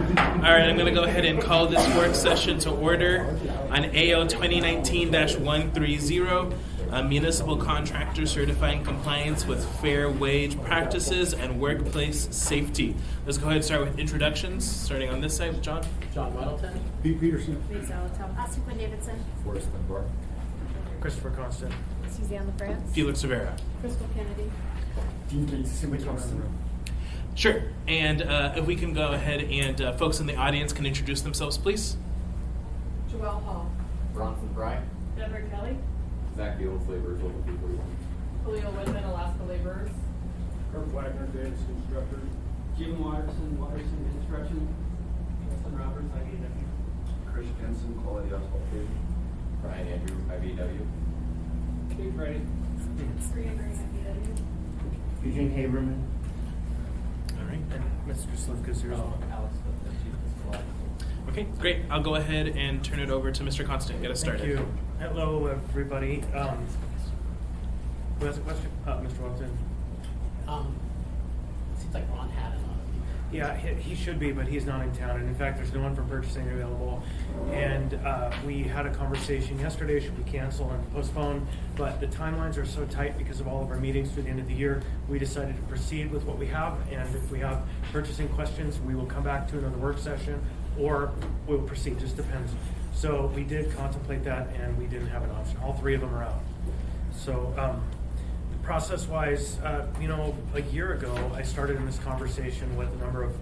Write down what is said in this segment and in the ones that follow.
All right, I'm going to go ahead and call this work session to order on AO 2019-130, Municipal Contractors Certifying Compliance with Fair Wage Practices and Workplace Safety. Let's go ahead and start with introductions, starting on this side with John. John Weddleton. Pete Peterson. Lisa Alatom. Austin Quinn Davidson. Forrest Dunbar. Christopher Constant. Suzanne LaFrance. Felix Rivera. Crystal Kennedy. Dean Gates. Sure, and if we can go ahead and folks in the audience can introduce themselves, please. Joelle Hall. Bronson Fry. Deborah Kelly. Zach Fields, Laborers, Local 241. Khalil Whitman, Alaska Laborers. Kurt Wagner, Davis Constructors. Jim Watterson Construction. Justin Roberts, IBW. Chris Jensen, Quality Asphalt Paving. Brian Andrew, IBW. Steve Brady. Serena Green, IBW. Eugene Haberman. All right. And Mr. Slivka's here as well. Alex, the chief of supply. Okay, great. I'll go ahead and turn it over to Mr. Constant. Get us started. Thank you. Hello, everybody. Who has a question? Mr. Weddleton. Seems like Ron had it on. Yeah, he should be, but he's not in town. And in fact, there's no one from purchasing available. And we had a conversation yesterday, should we cancel and postpone? But the timelines are so tight because of all of our meetings through the end of the year, we decided to proceed with what we have. And if we have purchasing questions, we will come back to another work session or we'll proceed, just depends. So we did contemplate that and we didn't have an option. All three of them are out. So process-wise, a year ago, I started in this conversation with a number of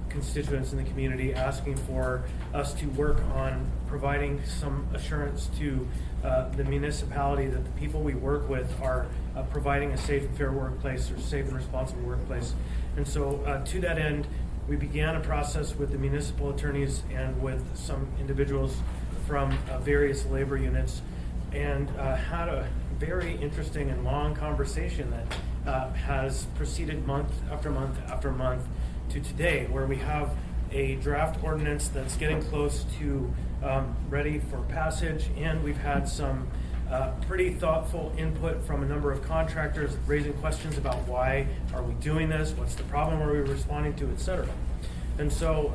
constituents in the community asking for us to work on providing some assurance to the municipality that the people we work with are providing a safe and fair workplace or safe and responsible workplace. And so to that end, we began a process with the municipal attorneys and with some individuals from various labor units and had a very interesting and long conversation that has proceeded month after month after month to today, where we have a draft ordinance that's getting close to ready for passage, and we've had some pretty thoughtful input from a number of contractors raising questions about why are we doing this, what's the problem are we responding to, etc. And so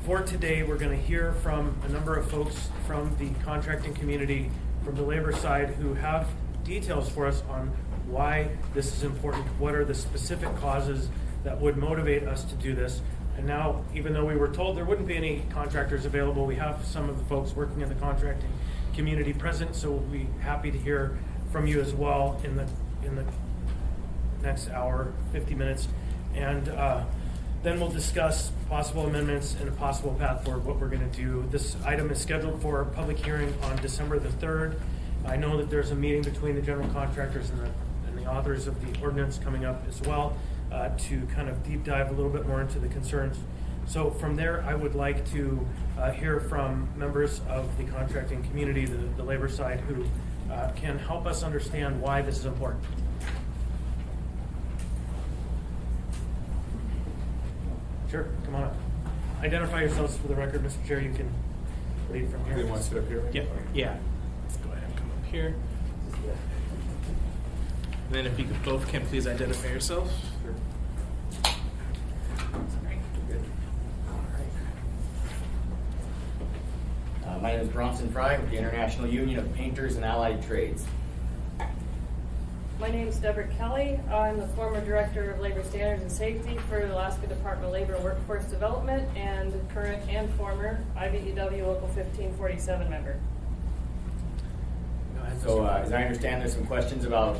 for today, we're going to hear from a number of folks from the contracting community, from the labor side, who have details for us on why this is important, what are the specific causes that would motivate us to do this. And now, even though we were told there wouldn't be any contractors available, we have some of the folks working in the contracting community present, so we'll be happy to hear from you as well in the next hour, 50 minutes. And then we'll discuss possible amendments and a possible path forward, what we're going to do. This item is scheduled for a public hearing on December the 3rd. I know that there's a meeting between the general contractors and the authors of the ordinance coming up as well to kind of deep dive a little bit more into the concerns. So from there, I would like to hear from members of the contracting community, the labor side, who can help us understand why this is important. Sure, come on up. Identify yourselves for the record, Mr. Chair. You can lead from here. They want to sit up here? Yeah. Let's go ahead and come up here. And then if you could both can please identify yourself. Sure. My name is Bronson Fry with the International Union of Painters and Allied Trades. My name is Deborah Kelly. I'm the former Director of Labor Standards and Safety for the Alaska Department of Labor and Workforce Development and current and former IBEW Local 1547 member. So as I understand, there's some questions about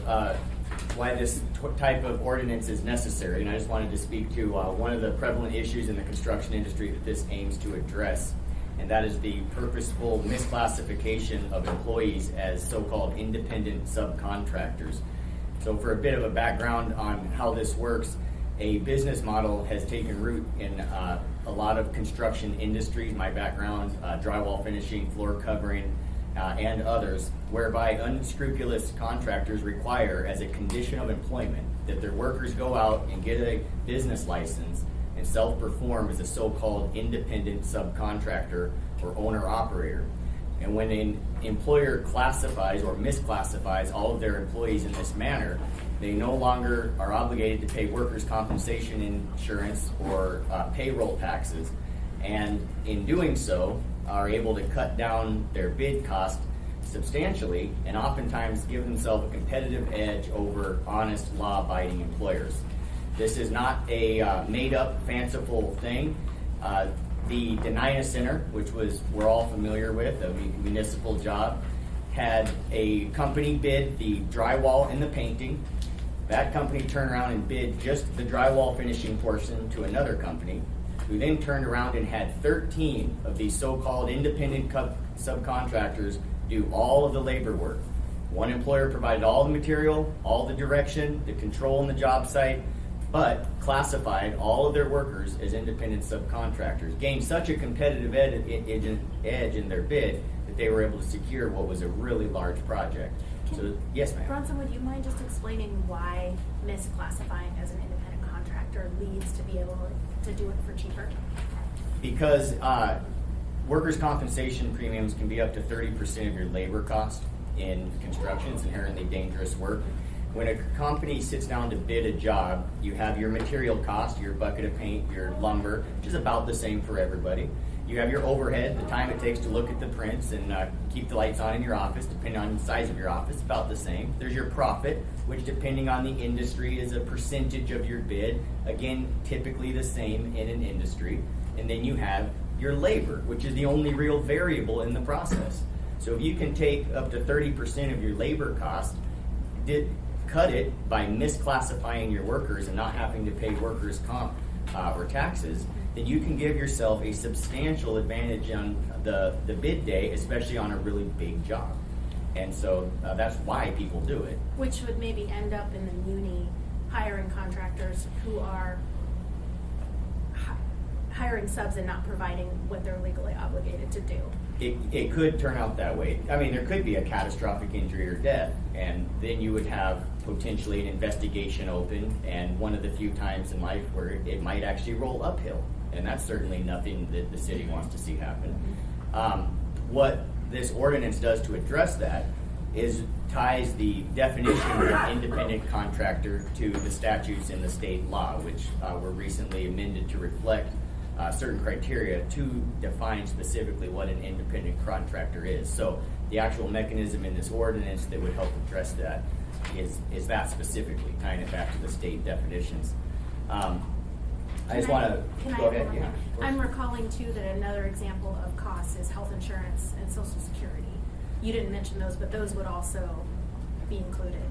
why this type of ordinance is necessary, and I just wanted to speak to one of the prevalent issues in the construction industry that this aims to address, and that is the purposeful misclassification of employees as so-called independent subcontractors. So for a bit of a background on how this works, a business model has taken root in a lot of construction industries, my background, drywall finishing, floor covering, and others, whereby unscrupulous contractors require as a condition of employment that their workers go out and get a business license and self-perform as a so-called independent subcontractor or owner-operator. And when an employer classifies or misclassifies all of their employees in this manner, They no longer are obligated to pay workers' compensation insurance or payroll taxes, and in doing so are able to cut down their bid cost substantially and oftentimes give themselves a competitive edge over honest, law-abiding employers. This is not a made-up, fanciful thing. The Denina Center, which we're all familiar with, a municipal job, had a company bid the drywall and the painting. That company turned around and bid just the drywall finishing portion to another company, who then turned around and had 13 of these so-called independent subcontractors do all of the labor work. One employer provided all the material, all the direction, the control on the job site, but classified all of their workers as independent subcontractors, gained such a competitive edge in their bid that they were able to secure what was a really large project. So, yes, ma'am. Bronson, would you mind just explaining why misclassifying as an independent contractor leads to be able to do it for cheaper? Because workers' compensation premiums can be up to 30% of your labor cost in construction. It's inherently dangerous work. When a company sits down to bid a job, you have your material cost, your bucket of paint, your lumber, which is about the same for everybody. You have your overhead, the time it takes to look at the prints and keep the lights on in your office, depending on the size of your office, about the same. There's your profit, which depending on the industry is a percentage of your bid. Again, typically the same in an industry. And then you have your labor, which is the only real variable in the process. So if you can take up to 30% of your labor cost, cut it by misclassifying your workers and not having to pay workers' comp or taxes, then you can give yourself a substantial advantage on the bid day, especially on a really big job. And so that's why people do it. Which would maybe end up in the muni hiring contractors who are hiring subs and not providing what they're legally obligated to do. It could turn out that way. I mean, there could be a catastrophic injury or death, and then you would have potentially an investigation open, and one of the few times in life where it might actually roll uphill. And that's certainly nothing that the city wants to see happen. What this ordinance does to address that is ties the definition of independent contractor to the statutes in the state law, which were recently amended to reflect certain criteria to define specifically what an independent contractor is. So the actual mechanism in this ordinance that would help address that is that specifically, tying it back to the state definitions. I just want to go ahead. Yeah, I'm recalling too that another example of costs is health insurance and Social Security. You didn't mention those, but those would also be included.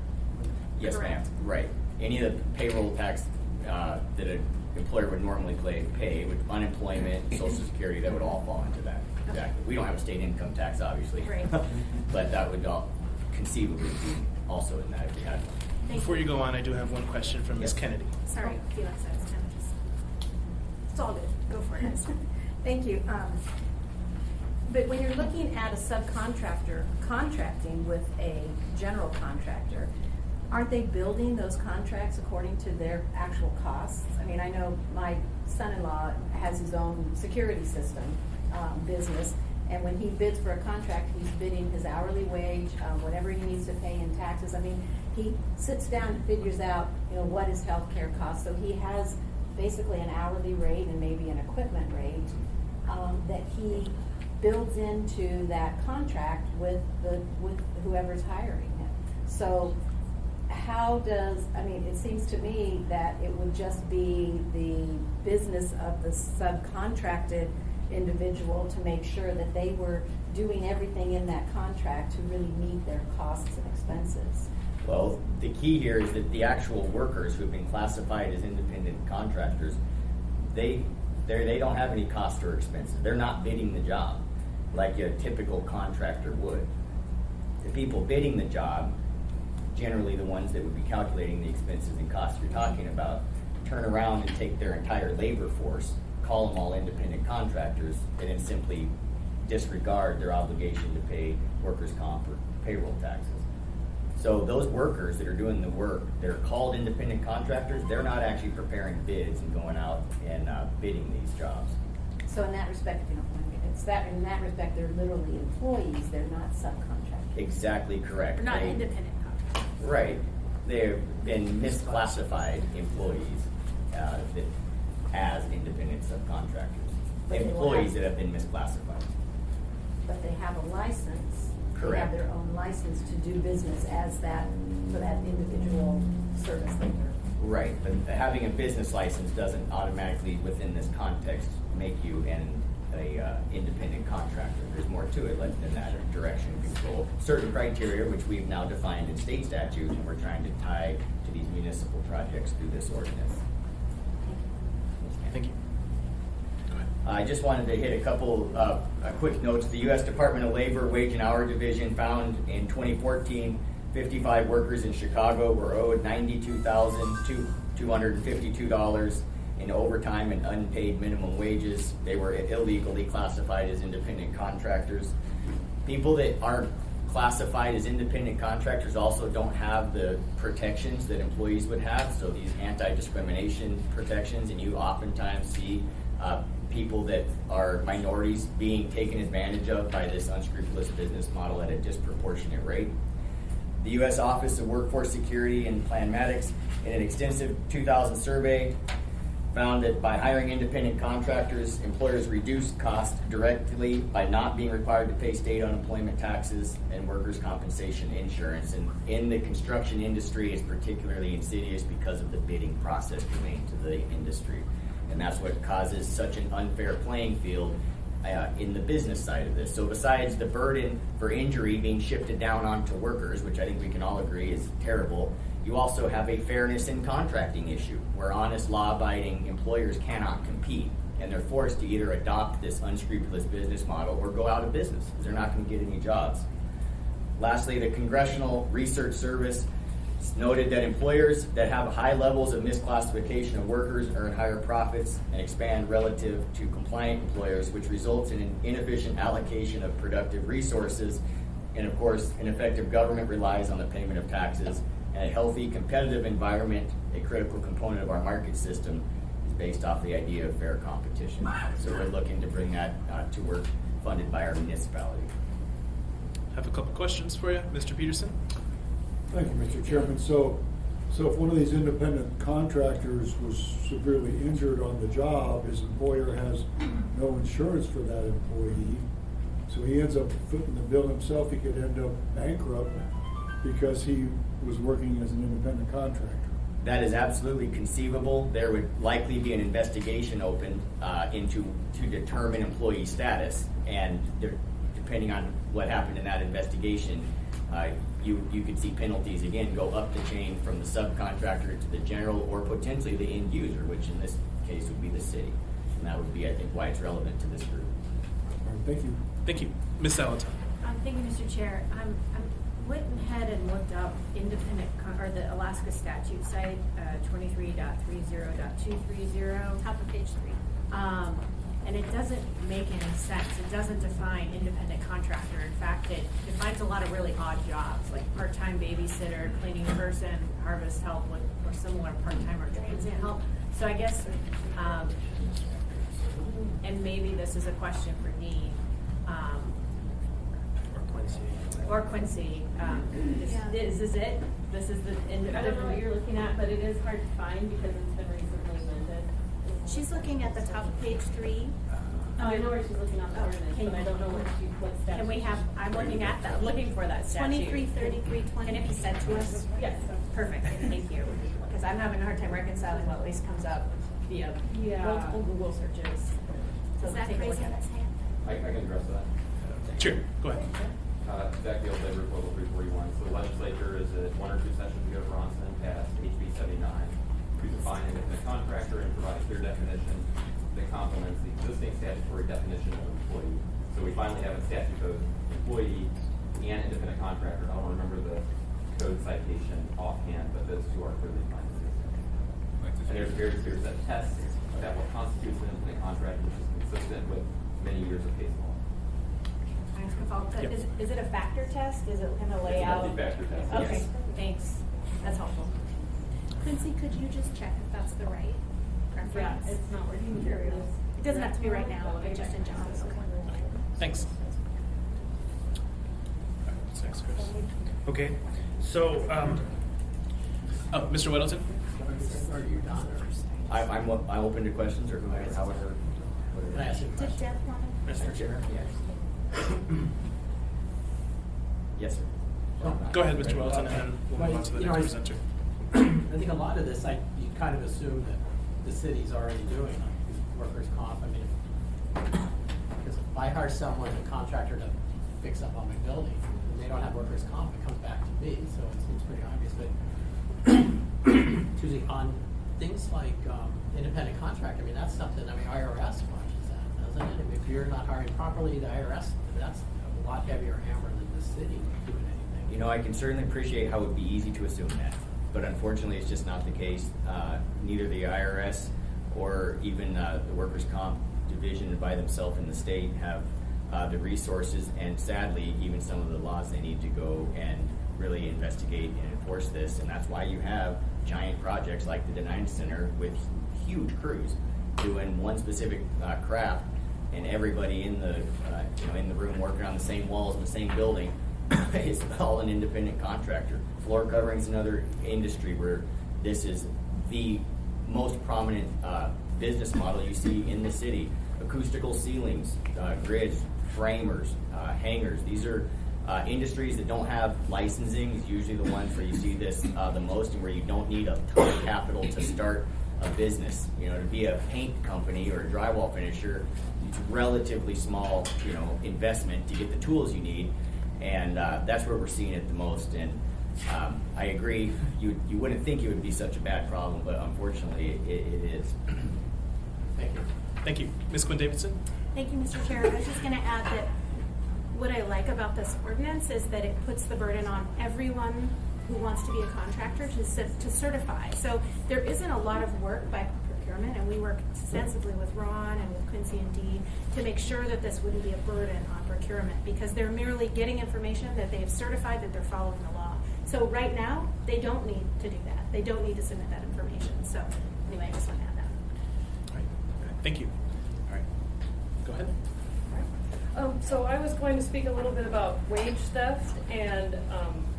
Yes, ma'am. Right. Any of the payroll tax that an employer would normally pay with unemployment, Social Security, that would all fall into that. Okay. Exactly. We don't have a state income tax, obviously, right. but that would all conceivably be also in that if we had one. Before you go on, I do have one question from Ms. Kennedy. Sorry, Felix, I was kind of just... It's all good. Go for it. Thank you. But when you're looking at a subcontractor contracting with a general contractor, aren't they building those contracts according to their actual costs? I mean, I know my son-in-law has his own security system business, and when he bids for a contract, he's bidding his hourly wage, whatever he needs to pay in taxes. I mean, he sits down and figures out, what his healthcare costs. So he has basically an hourly rate and maybe an equipment rate that he builds into that contract with whoever's hiring him. So how does, it seems to me that it would just be the business of the subcontracted individual to make sure that they were doing everything in that contract to really meet their costs and expenses. Well, the key here is that the actual workers who have been classified as independent contractors, they don't have any cost or expenses. They're not bidding the job like a typical contractor would. The people bidding the job, generally the ones that would be calculating the expenses and costs you're talking about, turn around and take their entire labor force, call them all independent contractors, and then simply disregard their obligation to pay workers' comp or payroll taxes. So those workers that are doing the work, they're called independent contractors. They're not actually preparing bids and going out and bidding these jobs. So in that respect, in that respect, they're literally employees. They're not subcontractors. Exactly correct. They're not independent contractors. Right. they've been misclassified employees as independent subcontractors. But they will Employees have- that have been misclassified. But they have a license. They Correct. have their own license to do business as that, for that individual service leader. Right, but having a business license doesn't automatically, within this context, make you an independent contractor. There's more to it than that, direction, control. Certain criteria, which we've now defined in state statute, and we're trying to tie to these municipal projects through this ordinance. Thank you. Go ahead. I just wanted to hit a couple quick notes. The U.S. Department of Labor Wage and Hour Division found in 2014, 55 workers in Chicago were owed $92,252 in overtime and unpaid minimum wages. They were illegally classified as independent contractors. People that aren't classified as independent contractors also don't have the protections that employees would have, so these anti-discrimination protections, and you oftentimes see people that are minorities being taken advantage of by this unscrupulous business model at a disproportionate rate. The U.S. Office of Workforce Security and Planmatics, in an extensive 2000 survey, found that by hiring independent contractors, employers reduce costs directly by not being required to pay state unemployment taxes and workers' compensation insurance. And in the construction industry, it's particularly insidious because of the bidding process relating to the industry. And that's what causes such an unfair playing field in the business side of this. So besides the burden for injury being shifted down onto workers, which I think we can all agree is terrible, you also have a fairness in contracting issue where honest, law-abiding employers cannot compete, and they're forced to either adopt this unscrupulous business model or go out of business because they're not going to get any jobs. Lastly, the Congressional Research Service noted that employers that have high levels of misclassification of workers earn higher profits and expand relative to compliant employers, which results in an inefficient allocation of productive resources. And of course, an effective government relies on the payment of taxes. And a healthy, competitive environment, a critical component of our market system, is based off the idea of fair competition. So we're looking to bring that to work funded by our municipality. I have a couple questions for you, Mr. Peterson. Thank you, Mr. Chairman. So if one of these independent contractors was severely injured on the job, his employer has no insurance for that employee, so he ends up footing the bill himself. He could end up bankrupt because he was working as an independent contractor. That is absolutely conceivable. There would likely be an investigation opened to determine employee status, and depending on what happened in that investigation, you could see penalties again go up the chain from the subcontractor to the general or potentially the end user, which in this case would be the city. And that would be, I think, why it's relevant to this group. All right, thank you. Thank you. Ms. Salaton. Thank you, Mr. Chair. I went ahead and looked up or the Alaska statute site, 23.30.230. Top of page 3. And it doesn't make any sense. It doesn't define independent contractor. In fact, it defines a lot of really odd jobs, like part-time babysitter, cleaning person, harvest help, or similar part-time or transient help. So I guess, and maybe this is a question for Dean, or Quincy. Is this it? This is the I don't know what you're looking at, but it is hard to find because it's been recently amended. She's looking at the top of page 3. Oh, I know where she's looking at the ordinance, but I don't know what statute. Can we have, I'm looking at that, looking for that statute. 233320. Can it be sent to us? Yes. Perfect, thank you. Because I'm having a hard time reconciling what always comes up via multiple Google searches. So Is that take a look raising at its it. hand? I can address that. Sure. Go ahead. Zach Field, Labor Proposal 341. So the legislature is at 1 or 2 sessions ago, Bronson passed HB 79 to define independent contractor and provide a clear definition that complements the existing statutory definition of employee. So we finally have a statute code employee and independent contractor. I don't remember the code citation offhand, but those two are clearly defined. And there's a very clear set of tests about what constitutes an independent contractor, which is consistent with many years of case law. Can I ask a follow-up? Yep. Is it a factor test? Is it going to lay It's a out? multi-factor test, Okay, yes. thanks. That's helpful. Quincy, could you just check if that's the right Yeah, reference? it's not working here. It doesn't have to be right now, but just in general. Thanks. Thanks, Chris. Okay, so Oh, Mr. Weddleton? Are you done? I'm open to questions or however. Can I ask you a Did question? Jeff want to? Mr. Chair. Yes, sir. Go ahead, Mr. Weddleton, and then we'll move on to the next presenter. I think a lot of this, you kind of assume that the city's already doing, like workers' comp. I mean, because if I hire someone, a contractor to fix up on my building, and they don't have workers' comp, it comes back to me, so it's pretty obvious. But excuse me, on things like independent contractor, I mean, that's something, I mean, IRS watches that, doesn't it? I mean, if you're not hiring properly, the IRS, that's a lot heavier hammer than the city doing anything. You know, I can certainly appreciate how it would be easy to assume that, but unfortunately, it's just not the case. Neither the IRS or even the workers' comp division by themselves in the state have the resources, and sadly, even some of the laws they need to go and really investigate and enforce this. And that's why you have giant projects like the Design Center with huge crews doing one specific craft, and everybody in the in the room working on the same walls in the same building is all an independent contractor. Floor covering is another industry where this is the most prominent business model you see in the city. Acoustical ceilings, grids, framers, hangers. These are industries that don't have licensing. Is usually the ones where you see this the most, and where you don't need a ton of capital to start a business. You know, to be a paint company or a drywall finisher, it's relatively small, investment to get the tools you need, and that's where we're seeing it the most. And I agree. You wouldn't think it would be such a bad problem, but unfortunately, it is. Thank you. Thank you. Ms. Quinn Davidson? Thank you, Mr. Chair. I was just going to add that what I like about this ordinance is that it puts the burden on everyone who wants to be a contractor to certify. So there isn't a lot of work by procurement, and we work extensively with Ron and with Quincy and Dee to make sure that this wouldn't be a burden on procurement, because they're merely getting information that they've certified that they're following the law. So right now, they don't need to do that. They don't need to submit that information. So anyway, I just want to add that. All right. Thank you. All right. Go ahead. So I was going to speak a little bit about wage theft and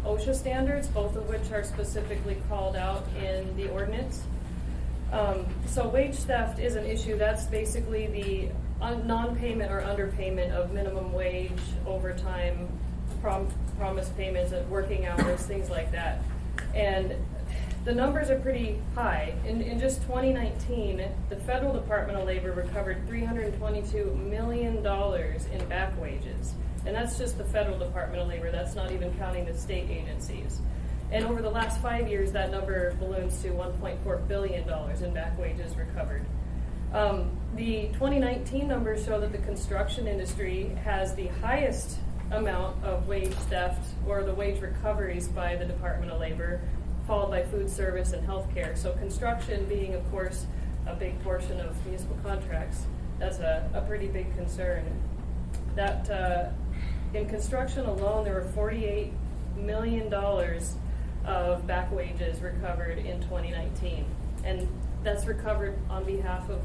OSHA standards, both of which are specifically called out in the ordinance. So wage theft is an issue. That's basically the non-payment or underpayment of minimum wage, overtime, promise payments at working hours, things like that. And the numbers are pretty high. In just 2019, the Federal Department of Labor recovered $322 million in back wages. And that's just the Federal Department of Labor. That's not even counting the state agencies. And over the last 5 years, that number balloons to $1.4 billion in back wages recovered. The 2019 numbers show that the construction industry has the highest amount of wage theft or the wage recoveries by the Department of Labor, followed by food service and healthcare. So construction being, of course, a big portion of municipal contracts, that's a pretty big concern. That in construction alone, there were $48 million of back wages recovered in 2019. And that's recovered on behalf of